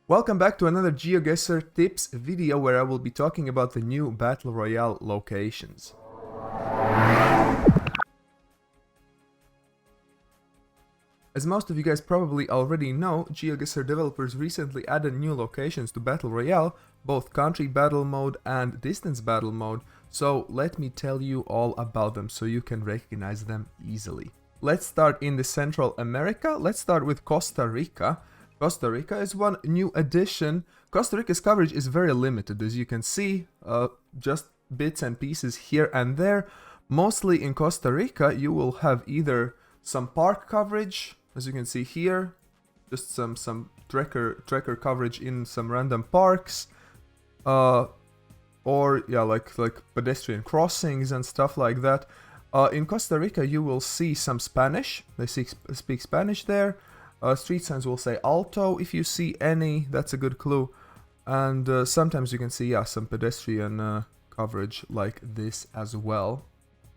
Welcome back to another GeoGuessr tips video where I will be talking about the new Battle Royale locations. As most of you guys probably already know, GeoGuessr developers recently added new locations to Battle Royale, both Country Battle Mode and Distance Battle Mode, so let me tell you all about them so you can recognize them easily. Let's start in the Central America. Let's start with Costa Rica. Costa Rica is one new addition. Costa Rica's coverage is very limited, as you can see, just bits and pieces here and there. Mostly in Costa Rica you will have either some park coverage, as you can see here, just some trekker coverage in some random parks, or yeah, like pedestrian crossings and stuff like that. In Costa Rica you will see some Spanish. They speak Spanish there. Street signs will say Alto. If you see any, that's a good clue. And sometimes you can see, yeah, some pedestrian coverage like this as well.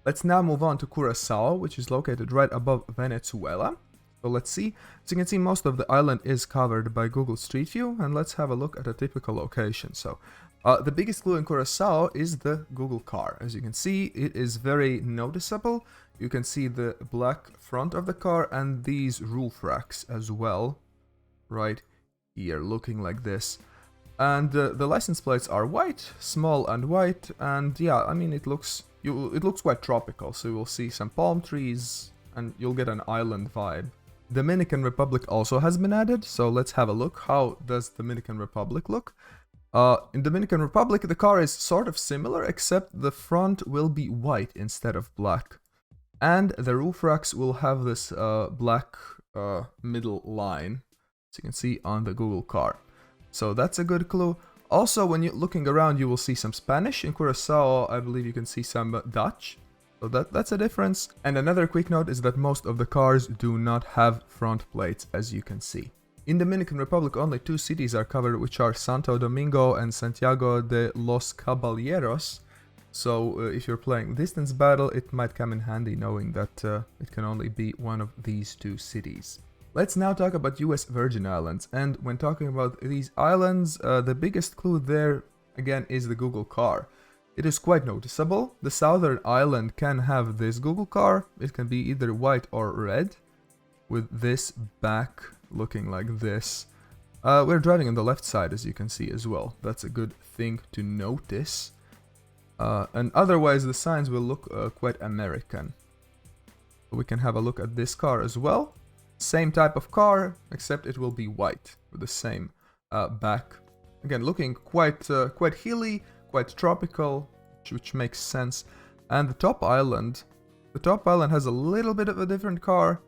Let's now move on to Curaçao, which is located right above Venezuela. So let's see. As you can see, most of the island is covered by Google Street View, and let's have a look at a typical location. So the biggest clue in Curaçao is the Google car. As you can see, it is very noticeable. You can see the black front of the car and these roof racks as well, right here, looking like this. And the license plates are white, small and white, and yeah, I mean it looks quite tropical. So you will see some palm trees, and you'll get an island vibe. Dominican Republic also has been added, so let's have a look. How does Dominican Republic look? In Dominican Republic, the car is sort of similar, except the front will be white instead of black. And the roof racks will have this black middle line, as you can see on the Google car. So that's a good clue. Also, when you're looking around, you will see some Spanish. In Curaçao, I believe you can see some Dutch. So that's a difference. And another quick note is that most of the cars do not have front plates, as you can see. In Dominican Republic, only two cities are covered, which are Santo Domingo and Santiago de los Caballeros. So if you're playing Distance Battle, it might come in handy knowing that it can only be one of these two cities. Let's now talk about US Virgin Islands. And when talking about these islands, the biggest clue there, again, is the Google car. It is quite noticeable. The southern island can have this Google car. It can be either white or red, with this back looking like this. We're driving on the left side, as you can see as well. That's a good thing to notice. And otherwise the signs will look quite American. We can have a look at this car as well. Same type of car, except it will be white with the same back. Again, looking quite hilly, quite tropical, which makes sense. And the top island has a little bit of a different car,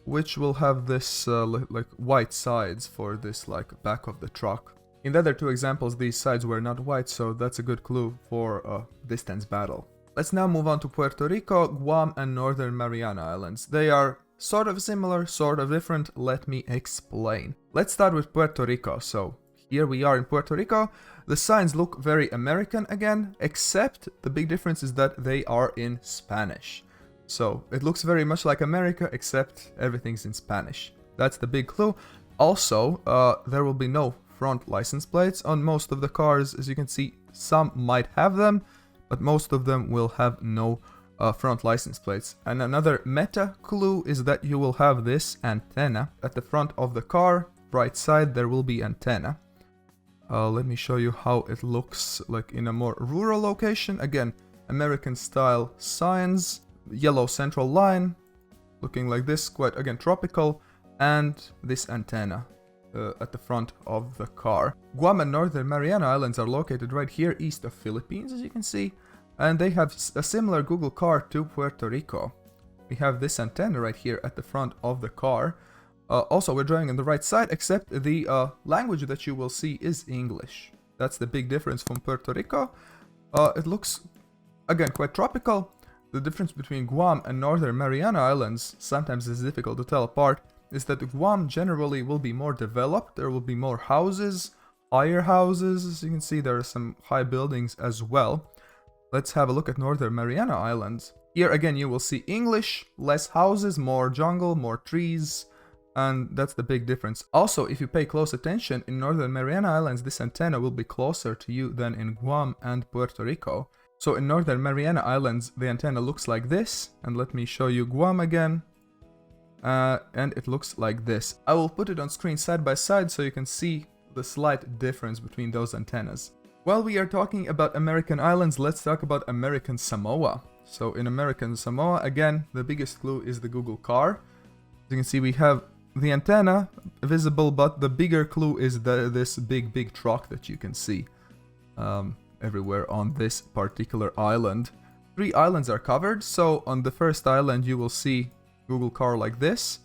which will have this like white sides for this like back of the truck. In the other two examples, these sides were not white, so that's a good clue for a distance battle. Let's now move on to Puerto Rico, Guam, and Northern Mariana Islands. They are sort of similar, sort of different. Let me explain. Let's start with Puerto Rico. So here we are in Puerto Rico. The signs look very American again, except the big difference is that they are in Spanish. So it looks very much like America, except everything's in Spanish. That's the big clue. Also, there will be no front license plates on most of the cars. As you can see, some might have them, but most of them will have no front license plates. And another meta clue is that you will have this antenna at the front of the car. Right side there will be antenna. Let me show you how it looks like in a more rural location. Again, American style signs, yellow central line looking like this, quite again tropical, and this antenna at the front of the car. Guam and Northern Mariana Islands are located right here east of Philippines, as you can see, and they have a similar Google car to Puerto Rico. We have this antenna right here at the front of the car. Also, we're driving on the right side, except the language that you will see is English. That's the big difference from Puerto Rico. It looks, again, quite tropical. The difference between Guam and Northern Mariana Islands, sometimes it's difficult to tell apart, is that Guam generally will be more developed. There will be more houses, higher houses. As you can see, there are some high buildings as well. Let's have a look at Northern Mariana Islands. Here again you will see English, less houses, more jungle, more trees, And that's the big difference. Also, if you pay close attention, in Northern Mariana Islands, this antenna will be closer to you than in Guam and Puerto Rico. So in Northern Mariana Islands, the antenna looks like this. And let me show you Guam again. And it looks like this. I will put it on screen side by side so you can see the slight difference between those antennas. While we are talking about American islands, let's talk about American Samoa. So in American Samoa, again, the biggest clue is the Google car. As you can see, we have the antenna visible, but the bigger clue is this big truck that you can see everywhere on this particular island. 3 islands are covered, so on the first island you will see Google car like this.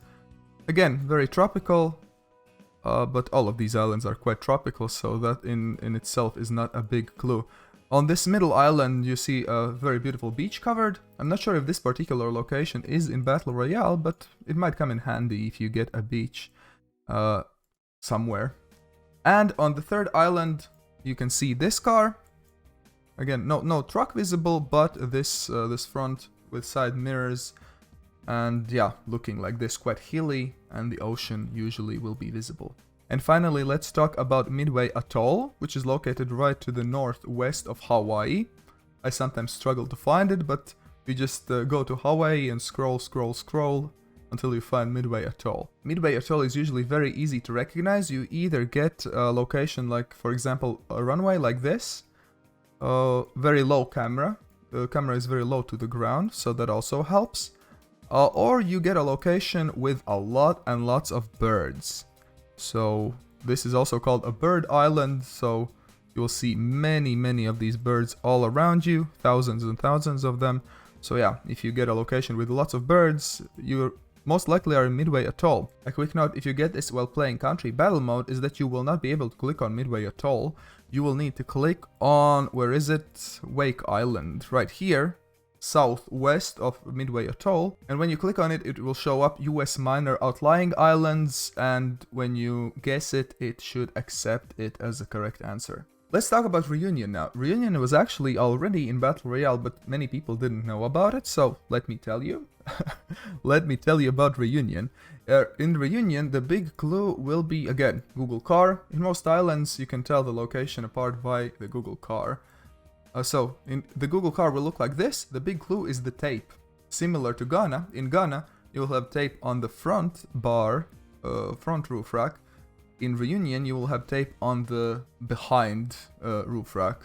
Again, very tropical, but all of these islands are quite tropical, so that in itself is not a big clue. On this middle island you see a very beautiful beach covered. I'm not sure if this particular location is in Battle Royale, but it might come in handy if you get a beach somewhere. And on the third island you can see this car. Again, no truck visible, but this front with side mirrors. And yeah, looking like this, quite hilly, and the ocean usually will be visible. And finally, let's talk about Midway Atoll, which is located right to the northwest of Hawaii. I sometimes struggle to find it, but you just go to Hawaii and scroll until you find Midway Atoll. Midway Atoll is usually very easy to recognize. You either get a location like, for example, a runway like this, very low camera. The camera is very low to the ground, so that also helps. Or you get a location with a lot and lots of birds. So this is also called a bird island, so you'll see many of these birds all around you, thousands and thousands of them. So yeah, if you get a location with lots of birds, you most likely are in Midway Atoll. A quick note, if you get this while playing country battle mode, is that you will not be able to click on Midway Atoll. You will need to click on, where is it? Wake Island, right here, southwest of Midway Atoll, and when you click on it, it will show up US minor outlying islands, and when you guess it, it should accept it as the correct answer. Let's talk about Réunion now. Réunion was actually already in Battle Royale, but many people didn't know about it, so let me tell you. Let me tell you about Réunion. In Réunion, the big clue will be, again, Google car. In most islands, you can tell the location apart by the Google car. So, the Google car will look like this. The big clue is the tape. Similar to Ghana, in Ghana, you'll have tape on the front bar, front roof rack. In Réunion, you will have tape on the behind roof rack.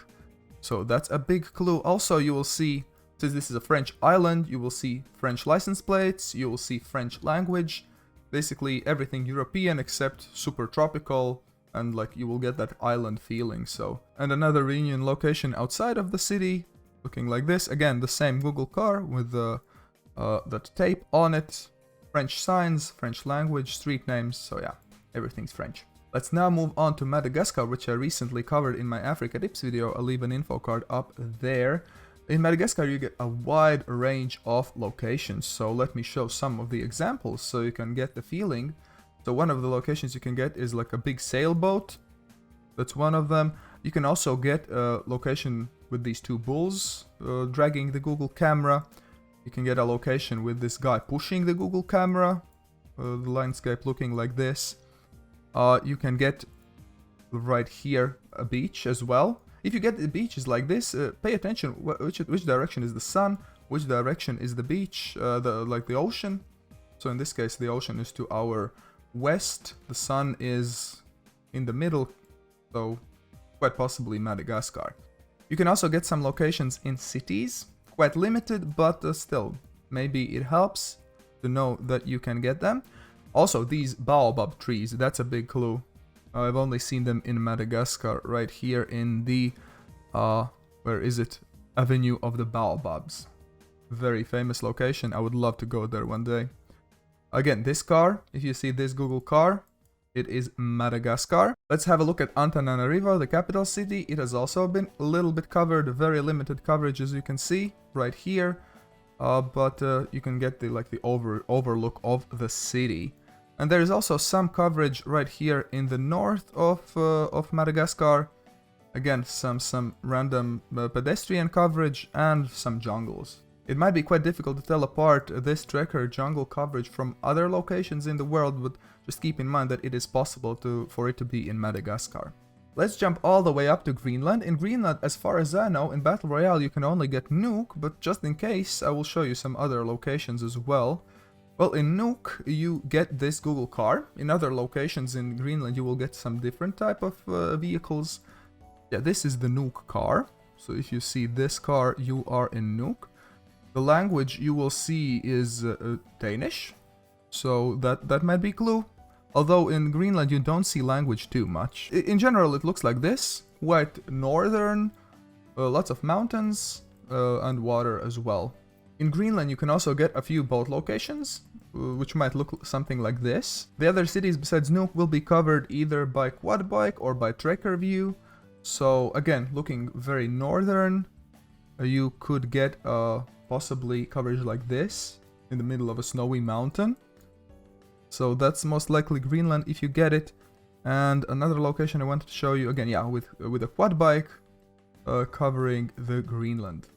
So that's a big clue. Also, you will see, since this is a French island, you will see French license plates, you will see French language, basically everything European except super tropical, and like you will get that island feeling. So, and another Réunion location outside of the city, looking like this. Again, the same Google car with that tape on it, French signs, French language, street names. So yeah, everything's French. Let's now move on to Madagascar, which I recently covered in my Africa Tips video. I'll leave an info card up there. In Madagascar, you get a wide range of locations. So let me show some of the examples so you can get the feeling. So one of the locations you can get is like a big sailboat. That's one of them. You can also get a location with these two bulls dragging the Google camera. You can get a location with this guy pushing the Google camera. The landscape looking like this. You can get right here a beach as well. If you get the beaches like this, pay attention which direction is the sun, which direction is the beach, like the ocean. So in this case, the ocean is to our west, the sun is in the middle, so quite possibly Madagascar. You can also get some locations in cities, quite limited, but still, maybe it helps to know that you can get them. Also, these baobab trees, that's a big clue. I've only seen them in Madagascar, right here in the, where is it? Avenue of the Baobabs. Very famous location, I would love to go there one day. Again, this car, if you see this Google car, it is Madagascar. Let's have a look at Antananarivo, the capital city. It has also been a little bit covered, very limited coverage as you can see right here. But you can get the overlook of the city. And there is also some coverage right here in the north of Madagascar. Again, some random pedestrian coverage and some jungles. It might be quite difficult to tell apart this tracker jungle coverage from other locations in the world, but just keep in mind that it is possible for it to be in Madagascar. Let's jump all the way up to Greenland. In Greenland, as far as I know, in Battle Royale you can only get Nuke, but just in case, I will show you some other locations as well. Well, in Nuke, you get this Google car. In other locations in Greenland, you will get some different type of vehicles. Yeah, this is the Nuke car. So if you see this car, you are in Nuke. The language you will see is Danish. So that might be a clue. Although in Greenland you don't see language too much. In general it looks like this. Quite northern, lots of mountains and water as well. In Greenland you can also get a few boat locations, which might look something like this. The other cities besides Nuuk will be covered either by quad bike or by tracker view. So again, looking very northern, you could get possibly coverage like this in the middle of a snowy mountain. So that's most likely Greenland if you get it. And another location I wanted to show you again, yeah, with a quad bike covering the Greenland.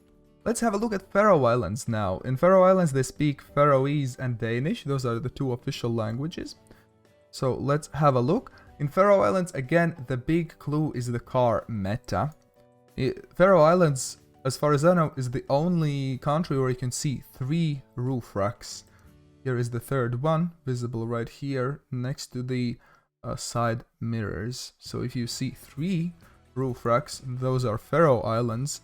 Let's have a look at Faroe Islands now. In Faroe Islands they speak Faroese and Danish. Those are the two official languages. So let's have a look. In Faroe Islands, again, the big clue is the car Meta. Faroe Islands, as far as I know, is the only country where you can see 3 roof racks. Here is the third one, visible right here, next to the side mirrors. So if you see 3 roof racks, those are Faroe Islands.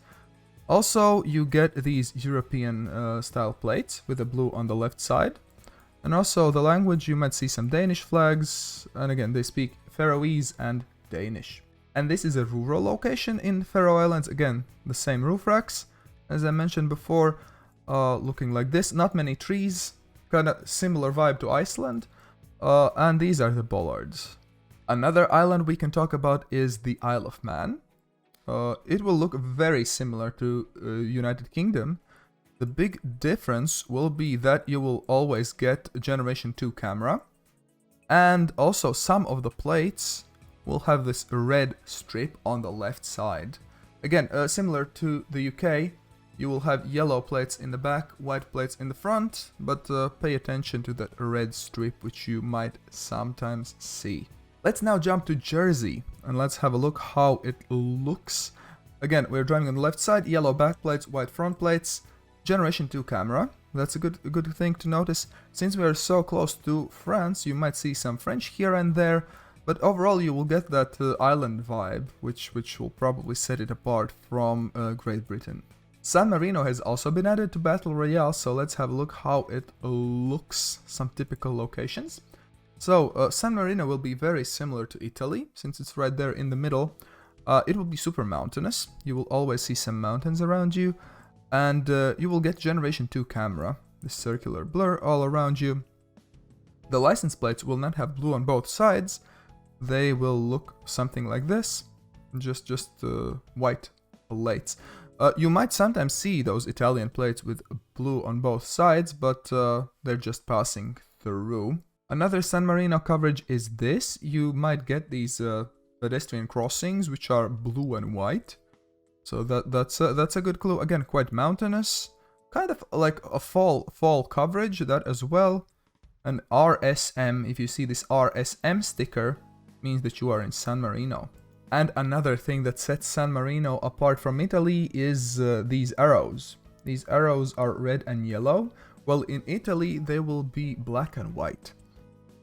Also, you get these European style plates with the blue on the left side. And also the language, you might see some Danish flags, and again they speak Faroese and Danish. And this is a rural location in Faroe Islands, again the same roof racks as I mentioned before, looking like this, not many trees, kind of similar vibe to Iceland, and these are the bollards. Another island we can talk about is the Isle of Man. It will look very similar to United Kingdom. The big difference will be that you will always get a Generation 2 camera, and also some of the plates will have this red strip on the left side. Again, similar to the UK, you will have yellow plates in the back, white plates in the front, but pay attention to that red strip which you might sometimes see. Let's now jump to Jersey and let's have a look how it looks. Again, we're driving on the left side, yellow back plates, white front plates. Generation 2 camera, that's a good thing to notice. Since we are so close to France, you might see some French here and there, but overall you will get that island vibe, which will probably set it apart from Great Britain. San Marino has also been added to Battle Royale, so let's have a look how it looks, some typical locations. So San Marino will be very similar to Italy, since it's right there in the middle. It will be super mountainous, you will always see some mountains around you. And you will get Generation 2 camera, this circular blur all around you. The license plates will not have blue on both sides. They will look something like this, just white plates. You might sometimes see those Italian plates with blue on both sides, but they're just passing through. Another San Marino coverage is this. You might get these pedestrian crossings, which are blue and white. So that's a good clue. Again, quite mountainous, kind of like a fall coverage, that as well. An RSM, if you see this RSM sticker, means that you are in San Marino. And another thing that sets San Marino apart from Italy is these arrows. These arrows are red and yellow, while in Italy they will be black and white.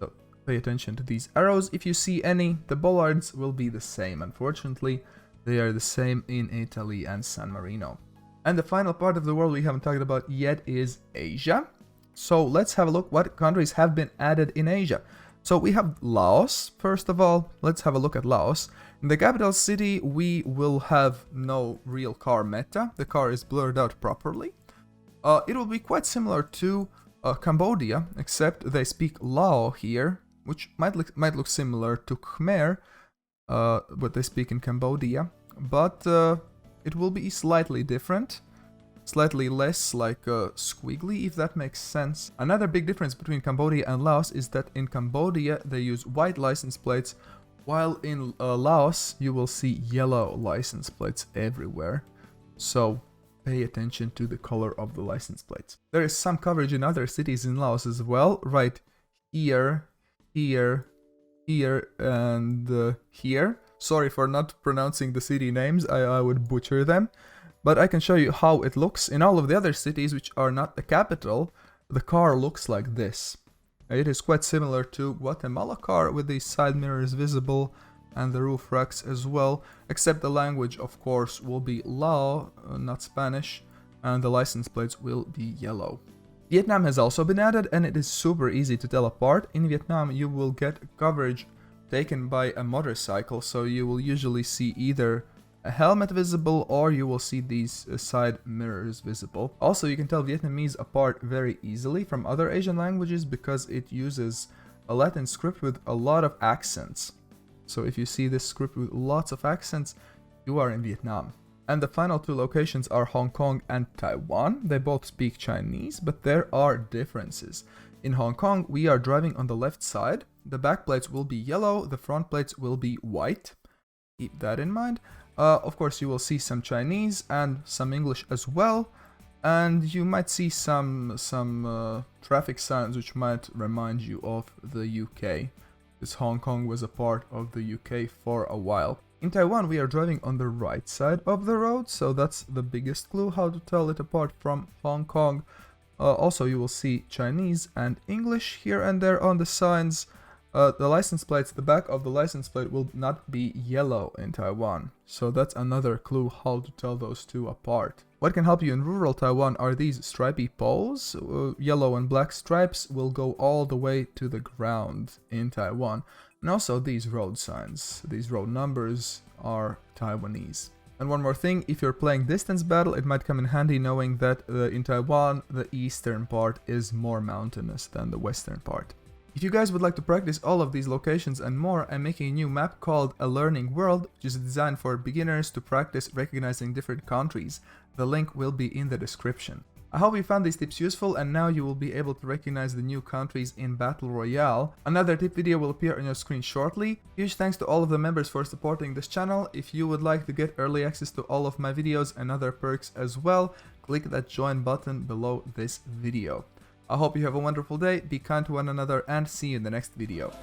So pay attention to these arrows. If you see any, the bollards will be the same, unfortunately. They are the same in Italy and San Marino. And the final part of the world we haven't talked about yet is Asia. So let's have a look what countries have been added in Asia. So we have Laos, first of all. Let's have a look at Laos. In the capital city, we will have no real car Meta. The car is blurred out properly. It will be quite similar to Cambodia, except they speak Lao here, which might look similar to Khmer, what they speak in Cambodia, but it will be slightly different, slightly less like squiggly, if that makes sense. Another big difference between Cambodia and Laos is that in Cambodia they use white license plates, while in Laos you will see yellow license plates everywhere. So pay attention to the color of the license plates. There is some coverage in other cities in Laos as well, right here, here, here, and here. Sorry for not pronouncing the city names, I would butcher them. But I can show you how it looks. In all of the other cities which are not the capital, the car looks like this. It is quite similar to Guatemala car with the side mirrors visible and the roof racks as well, except the language of course will be Lao, not Spanish, and the license plates will be yellow. Vietnam has also been added and it is super easy to tell apart. In Vietnam you will get coverage taken by a motorcycle, so you will usually see either a helmet visible or you will see these side mirrors visible. Also, you can tell Vietnamese apart very easily from other Asian languages because it uses a Latin script with a lot of accents. So if you see this script with lots of accents, you are in Vietnam. And the final two locations are Hong Kong and Taiwan. They both speak Chinese, but there are differences. In Hong Kong, we are driving on the left side. The back plates will be yellow, the front plates will be white. Keep that in mind. Of course, you will see some Chinese and some English as well. And you might see some traffic signs which might remind you of the UK. This Hong Kong was a part of the UK for a while. In Taiwan, we are driving on the right side of the road, so that's the biggest clue how to tell it apart from Hong Kong. Also, you will see Chinese and English here and there on the signs. The license plates, the back of the license plate will not be yellow in Taiwan. So that's another clue how to tell those two apart. What can help you in rural Taiwan are these stripy poles. Yellow and black stripes will go all the way to the ground in Taiwan. And also these road signs, these road numbers are Taiwanese. And one more thing, if you're playing distance battle, it might come in handy knowing that in Taiwan, the eastern part is more mountainous than the western part. If you guys would like to practice all of these locations and more, I'm making a new map called A Learning World, which is designed for beginners to practice recognizing different countries. The link will be in the description. I hope you found these tips useful and now you will be able to recognize the new countries in Battle Royale. Another tip video will appear on your screen shortly. Huge thanks to all of the members for supporting this channel. If you would like to get early access to all of my videos and other perks as well, click that join button below this video. I hope you have a wonderful day, be kind to one another, and see you in the next video.